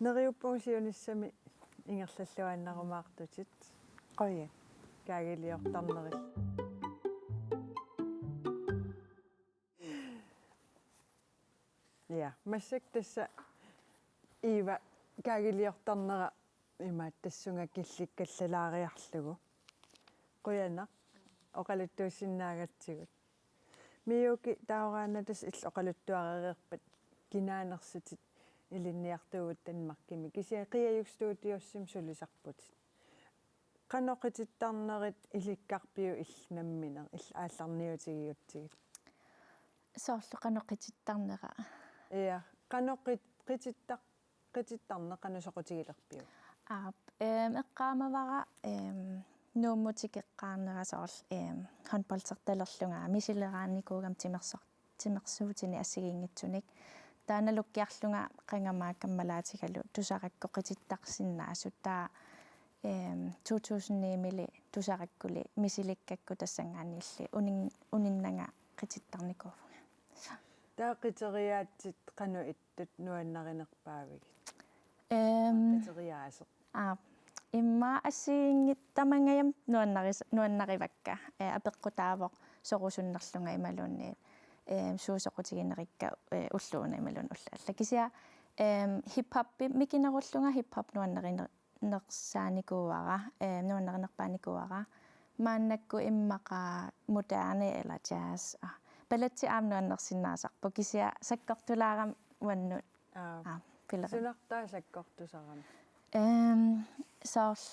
neriuppuusiunissami ingerlalluannarumaartutit qoya kaagiliortarneril ja massak tassa iiva kaagiliortarnera imaat tassunga killikkallalariarlugu quyana oqaluttuussinnaagatsigut miuki taoraanatas ill oqaluttuarereerpat kinaanersitit ilinniartugut tanmarkimi kisia qiayukstuutiussim sulisarputit qanoqitittarnerit ilikkarpiu illnamminer aallarniutigiutsigit soorlu qanoqitittarnera ja qitittarneqanusoqutigilerpiu eqqaamavara nuummutikeqqaarnerasoorl handballsertalerlunga misileraannikuugam timersuutini assigiingitsunik taanalukkiarlunga qangamaakkammalaatigalu tusaqakko qitittaqsinnaasut taa 2009 tusaqakkuli misilikkakku tassangaanniilli uninnanga qitittarnikuuvunga taa qiteriaatsit qanu ittut nuannarinerpaavigit qiteriaaseq imma assiingittamangayam nuannarivakka apeqqutaavoq sorusunnerlunga imalunniit suusoqutiginerikka ulluuna imalun ullaalla kisia hip-hop mikinerullunga hip-hop nuannarinersaanikuuara nuannarinerpaanikuuara maannakku immaqa moderne eller jazz balletti nuannersinnaasarpu kisia sakkortulaaram uannut sunartaa sakkortusaram soorl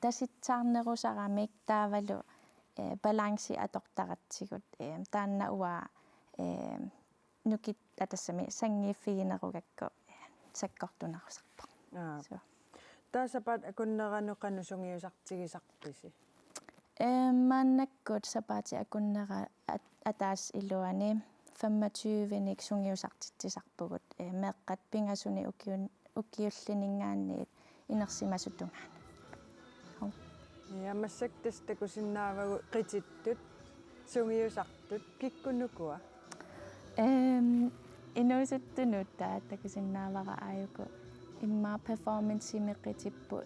tasitsaarnerusaramik taavalu balansi atortaratsigut taanna uaa nukit atassami sangiiffiginerugakku sakkortunarusarpa taasapat akunneranu-qanusungiusartigisarpisi maannakkut sapaati akunnera ataas iluani 25-nik sungiusartitsisarpugut meeqqat pingasuni ukiulliningaanniit inersimasutungaan ja massak tastakusinnaavagu qitittut sungiusartut kikkunukua inuusuttunuttaa takusinnaavara aayuku imma performance meqitippu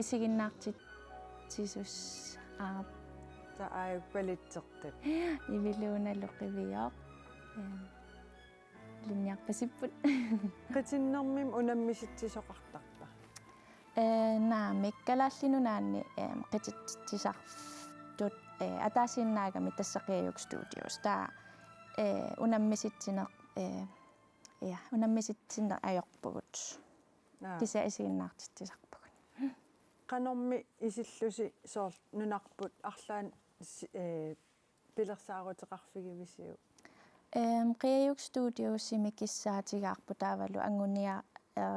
isiginnaartitsisus ta aayuk palitsertat iviluunalluqivioq linniarpasipput qitinnermim unammisittisoqartarpa naamik kalaallinunaanni qititsisartut ataasiinnaagami tassaqiayuk studios taa unammisitsiner unammisitsiner ajorpugut kisia isiginnaartitsisarpugut qanormi isillusi soor nunarput arlaan pilersaaruteqarfigivisiu qiayuk studiosimi kissaatigaarpu taavalu angunia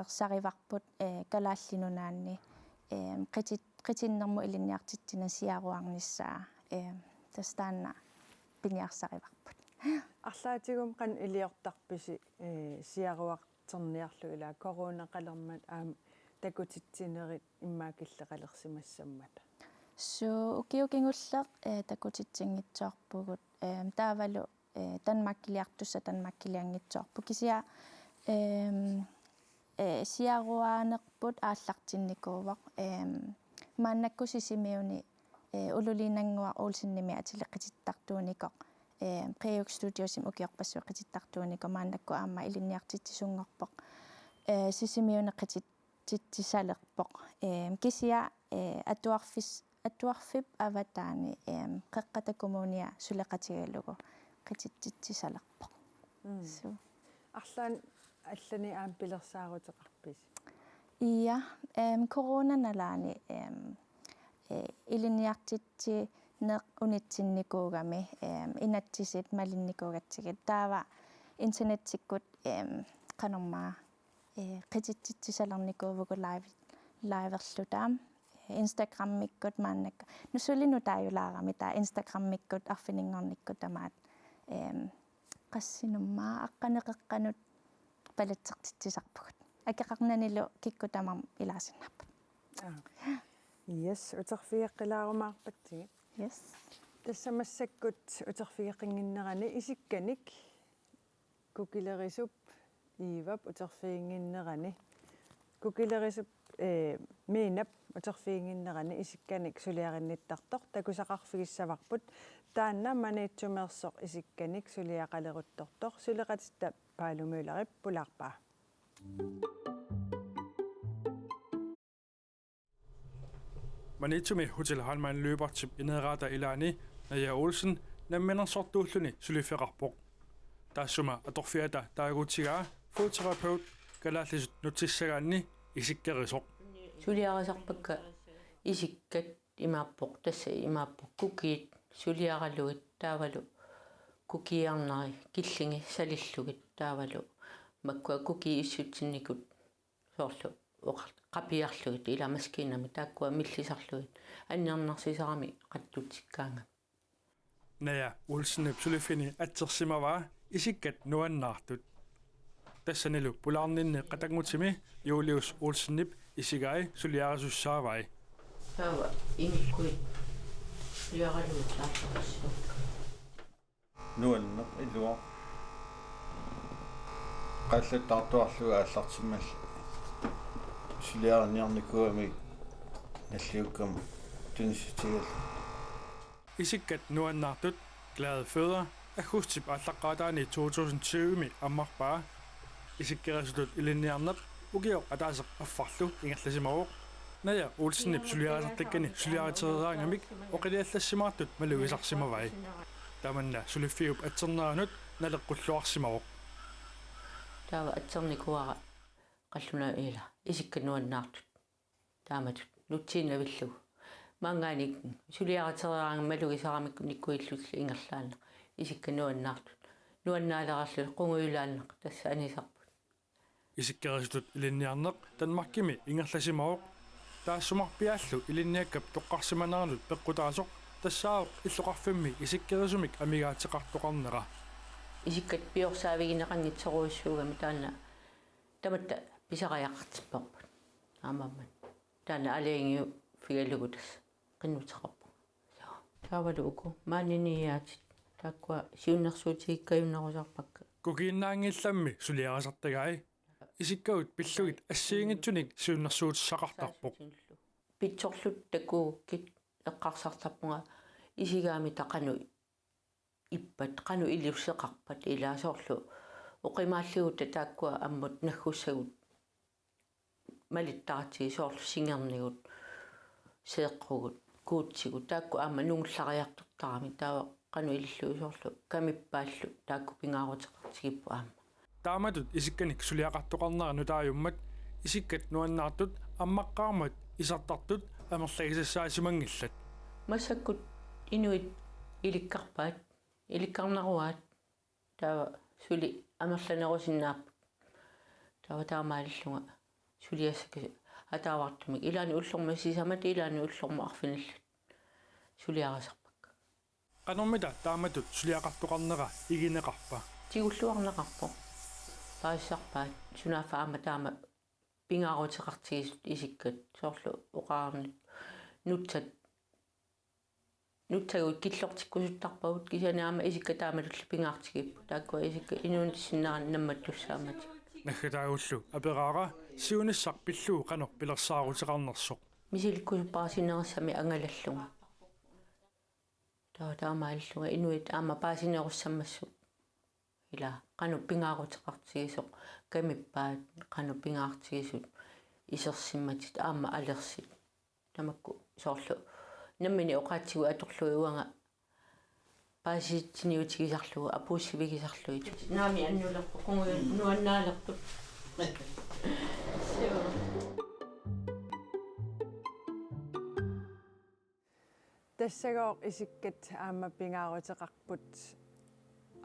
sarivarput kalaallinunaanni qitinnermu ilinniartitsina siaruarnissaa tastaanna piniarsarivarput арлаатигум qan iliortarpisi siaruarterniarlu ila corona-qalermat aam takutitsinerit immaakilleqalersimassammata so ukiukingulleq takutitsingitsoorpugut taavalu tanmakkiliartussa tanmakkiliangitsoorpu kisia siaruaanerput aallartinnikuuvaq maannakkusisimiuni ululiinangua uulsinnimi atilleqitittartuunikoq qiayuk studiosim ukiorpassuu qitittartuuniko maannakku aamma ilinniartitsisungorpoq sisimiuni qitittisalerpoq kisia atuarfip avataani qeqqatakumuunia suleqatigalugu qitittisalerpoq so арлаан аллани аам пилерсааруteqarpis iya corona nalaani ilinniartitsi neq unitsinnikuugami inatsisit malinnikuugatsigit taava internetsikkut qanormaa qitittisalernikuuvugu liveerlutaam Instagram-mikkut maannakka nusullinu taajulaarami taa Instagram-mikkut arfiningornikkut tamaat qassinumaa aqqaneqeqqanut palatsertitsisarpugut akеқарнанилу киккутамар илаасиннарпа Yes, uterfiiqqilaarumaarpatsigi. Yes. Тассамассаккут утерфииққингиннерани исикканик кукилерисуп иивап утерфиингиннерани кукилерисуп миинап утерфиингиннерани исикканик сулиаринниттартор такусақарфигиссаварпут таанна маниитсумерсоқ исикканик сулиақалеруттортор сулеқатитта паалумууларип пулаарпаа Manitumi Hotel Halman løbertip i nedretter Ilani, Naja Olsen, nemmen sortulluni suliferarpoq. Tassuma atorfiata taagutigaa foodterapeut kalallisut nutissagaanni isikkerisoq. Suliarisarpakka isikkat imaappoq tassa imaappoq kukiit suliaraluit taavalu kukiarnari killingi salillugit taavalu makkua kuki issutsinnikut soorlu qapiarlugit ila maskiinami taakkua millisarlugit anniarnarsisarami qattutsikkaanga Naja Olsen sulifini atsersimavaa isikkat nuannaartut tassanilu pulaarninne qatangutimi Julius Olsennip isigai suliarisussaavai taava imikkuit suliaraluit laartarissuk nuanneq ilua qallattartuarluga аллартиммал сулиарниарникуами наллиуккам туниситигал Isikkat nuannaartut glade fødder akustip allaqaataani 2020 ammarpaa isikkerisutut ilinniarneq ukior ataaseq affarlu ingerlasimaruq Naja Olsennip suliarisartakkani suliariterieraangamik oqiliallassimaartut malugisarsimavai tamanna suliffiup atsernaanut naleqqulluarsimaruq taava atsernikua qalluna ila isikkat nuannaartut taamatut nutsiinnavillugu maangaanik suliaraterieraanga malugisaramik nikkuillusli ingerlaanna isikkat nuannaartut nuannaalerarlu qunguyulaanneq tassa anisarput isikkerisutut ilinniarneq tanmarkimi ingerlasimaruq taassumarpiaallu ilinniakkap toqqarsimanarnut peqqutaasoq тассаав иллоқарфимми исиккерисумик амигаатеқартоқарнера исиккат пиорсаавигинеқангитсоруиссуугами таана таматта писариақартиппарпут аамаммат таана алиангиу фигаллугутас қиннутеқарпу таавалу уку maaниниаатит тааккуа сиуннэрсуутигиккаюннерусарпакка кукииннаангилламми сулиарасартагаи исиккаут пиллугит ассиингитсуник сиуннэрсуутиссақартарпоқ питсорлут такууккит эққарсартарпунга исигаами тақану иппат қану илиуссеқарпат илаасоорлу оқимааллигут тааккуа аммут наггуссагут малиттаратиги соорлу сингернигут сеэққугут куутсигут таакку аама нунгуллариартортарами таава қану илиллуи соорлу камиппааллу таакку пингаарутеқартигиппу аама тааматут исикканик сулиақартоқарнера нутаажуммат исиккат нуаннаартут аммаққармат исартартут амерлаагисаасимангиллат массаккут инуит иликкарпаат иликкарнаруаат таава сули амерланерусиннааппут таава таамааллунга сулиассака атаавартумик илаани уллорму сисамат илаани уллорму арфиналлут сулиарасарпакка канормита тааматут сулиақартоқарнера игинеқарпа тигуллуарнеқарпо паассарпаат сунаафаама таама пингаарутеқартигисут исиккат соорлу оқаарнит нутсагут киллортиккусуттарпагут кисанаама исикка таамалулли пингаартигиппу тааккуа исикка инуунтиссиннеран намматтуссаамат нахгатаагуллу апераара сиуниссар пиллуу канор пилерсаарутеқарнерсоқ мисиликкусуппарасинериссами ангалаллунга таамааллунга инуит аама паасинеруссаммассут ила кану пингаарутеқартигисоқ камиппаат кану пингаартигисут исерсимматит аама алерсит тамакку соорлу наммини оқаатсигу аторлуиуанга паасиитсиниутигисарлугу апууссивигисарлуит наами аннулерпу қунгуй нуаннаалертут тассагоор исиккат аама пингаарутеқарпут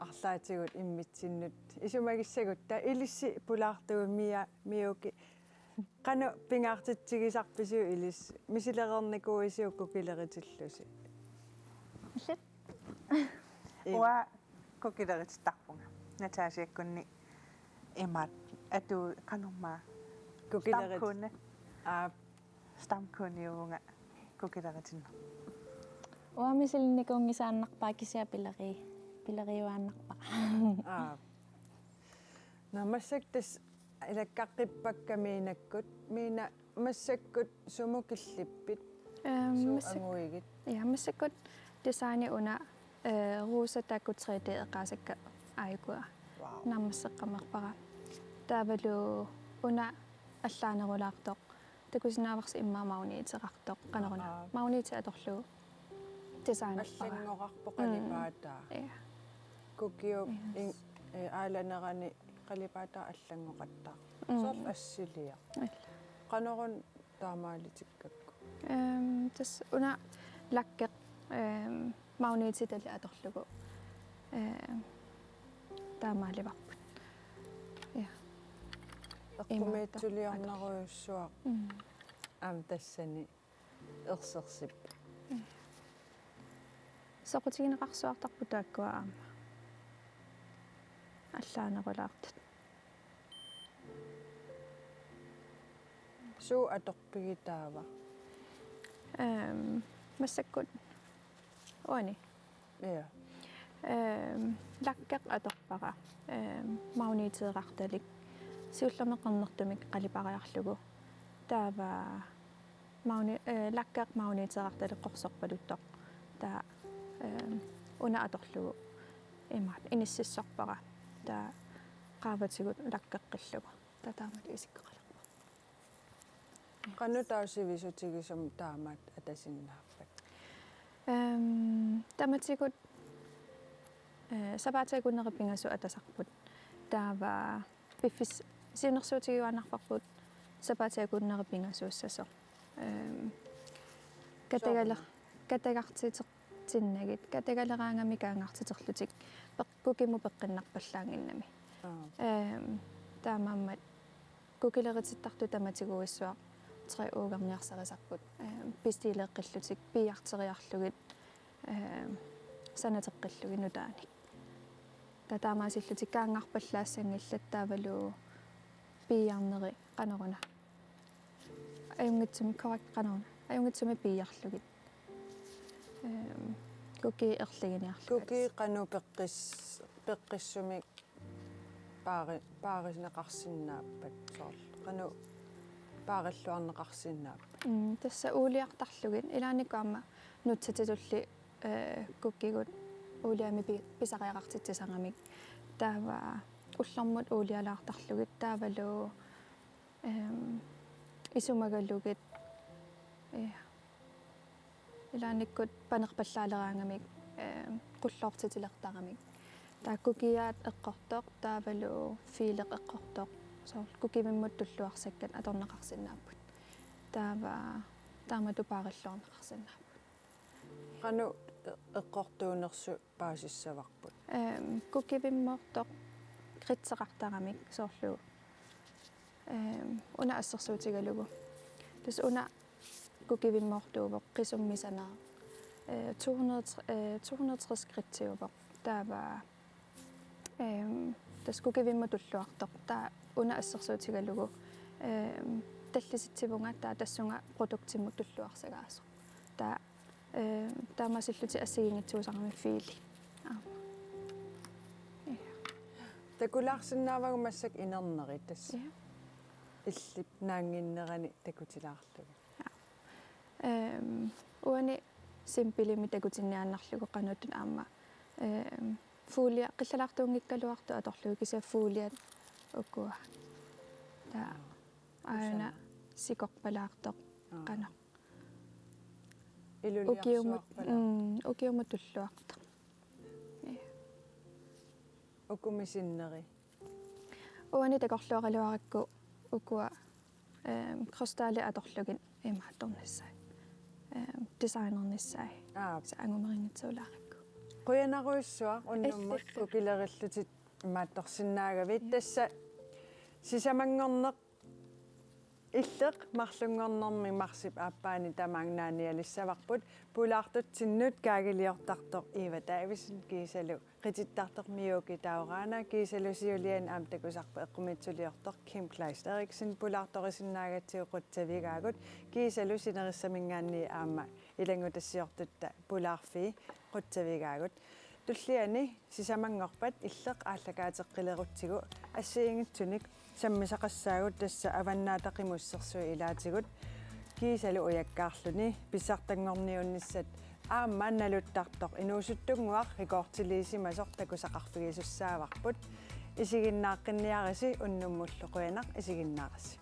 арлаатигут иммитсиннут исумагиссагут та илисси пулаартугу миуки qanu pingaartittigisarpisiu ilis misilerernikuisiukku kileritillуси уа kukilerittarpunga nataasiakkunni imat atu kanumma kukilerit stamkunniuvunga kukileritinno uamisilnikungisaannarpaa kisia pilariuaannarpaa namassaktas ilakkaqqippakkamiinakkut miina massakkut sumukillippit anguigit massakut designi una ruusatakut 3D eqaasakka aayukua nammasseqqamerpara taavalu una allaanerulaartoq takusinaavars immaa mauniiteqartoq qaneruna mauniite atorlu designerpara аллангоқарпо қалипаатаа кукиу ааланерани қалипаатаа аллангоқаттаа сорл ассилиа qanорун таамаалитиккакку тас уна лаккеқ маунититали аторлугу таамааливарпут эққумиитсулиорнаруйуссуа аам тассани ерсерсип соқутигинеқарсуартарпу тааккуа аама аллаанерулаартут суу аторпигитаава массаккут они лаккеқ аторпара маунитеэқарталик сиуллернеқарнертумик қалипариарлугу таава лаккеқ маунитеэқарталик қорсорпалуттоқ таа уна аторлугу имаат иниссиссорпара таа qaavatigut lakkeqqillugu tataamali isikkeqalerpa qannu tausivisutigusum taamaat atasinnaarpak tamatigut sabaatagunneripingasu atasarput taava piffis siunersuutigiuannarparput sabaatagunneripingasuussaso katagartiteq katagaleraangami kaangartiterlutik peqqukimu peqqinnarpallaanginnami таамааммат кукилерититтарту таматигуиссуа 3 уугарниарсарисарпут пистилеэккиллутик пиартериарлугит санатеққиллуги нутааник татаамаасиллутик каангарпаллаассангиллат таавалу пиарнери канеруна аюнгитсуми коррект канеруна аюнгитсуми пиарлугит куки ерлигиниарлу куки кану пеққиссумик паарисинеқарсиннааппат сорл кану паариллуарнеқарсиннааппат тасса уулиартарлугит илааникуама нутсатитулли куккигут уулиами писариақартитсисангамик таава уллэрмут уулиалаартарлугит таавалу исумагаллугит илааниккут панерпаллаалераангамик qulloortitilertaramik taakkukiaat eqqortoq taavalu fiileq eqqortoq soorl kukimimmut tulluarsakkat atorneqarsinnaaput taamatu paarilluarneqarsinnaaput qanu eqqortuunersu paasissavarput kukivimmoortoq kritseqartaramik soorlu una assersuutigalugu tas una kukivimmoortuuvoq qisummisanaa 260 krittiuvoq taava taskukivimmu tulluartoq taa una assersuutigalugu tallisitsivunga taa tassunga produktimmu tulluarsagaaso taa taamasilluti assigiнгитсуусарами fiili такулаарсиннаавагу массак инернери тасса иллип наангиннерани такутилаарлугу уани симпилими такутинниааннарлугу qanutun аама фуулиа qillalaartuunngikkaluartu atorlugu kisa фуулиат уккуа таа аана сикорпалаартоq qana укиумут туллуарта укумисиннери уани такорлуаралуаракку укуа кристалли аторлугин имаатторнассаа дизайнерниссаа ангумерингитсуулааракку quyanaruyussuaq unnummat kukilериллутит имаатторсинаагавит тасса сисамангорнеq иллеқ марлунгорнэрми марсип ааппаани тамааннаани алиссаварпут пулаартутсиннут каагилиортартор Ива Дависен кисалу қититтартор миуки таораана кисалу сиулиан аам такусарпа эққумитсулиортор Kim Kleist Eriksen пулаарторисиннаагатсиуқутсавигаагут кисалу синериссамингаанни аама илангутассиортутта пулаарфи қутсавигаагут туллиани сисамангорпат иллеқ ааллакаатеққилерутсигу ассиингитсуник саммисақассаагут тасса аваннаатақимуссерсуи илаатигут кисалу уяккаарлуни писсартангорниунниссат аама налуттартор инуусуттунгуар икоортилиисимасор такусақарфигисуссааварпут исигиннааққинниариси уннуммуллу қуянақ исигиннаараси